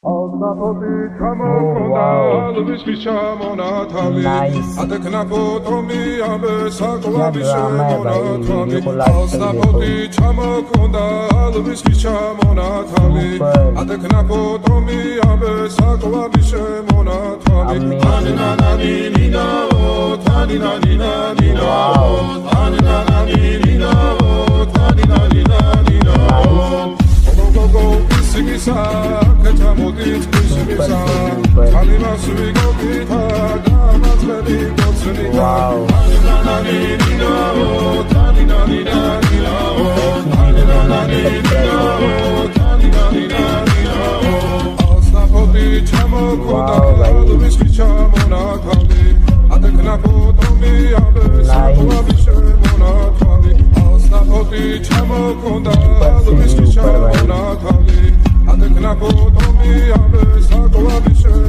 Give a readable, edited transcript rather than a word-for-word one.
Aldapoty ჩამოქონდა ალვის ჩამონათალი ატეკნა ფოტომი ამე საკვარი შემონათალი Aldapoty ჩამოქონდა ალვის ჩამონათალი ატეკნა ფოტომი ამე საკვარი შემონათალი ანანანინინაო თანინანინანინაო ანანანინინაო თანინანინანინაო Sigisa, ketamodit, sigisa. Alimas vigopita, gamas medigotsnita. Anananina, taninanina, anananina, taninanina. Alsnapoti chamokoda, lubiski chamonakali. Atekna potomi, abesakwa vishemonakali. Alsnapoti chamokoda, lubiski chamonakali. Atekna potomi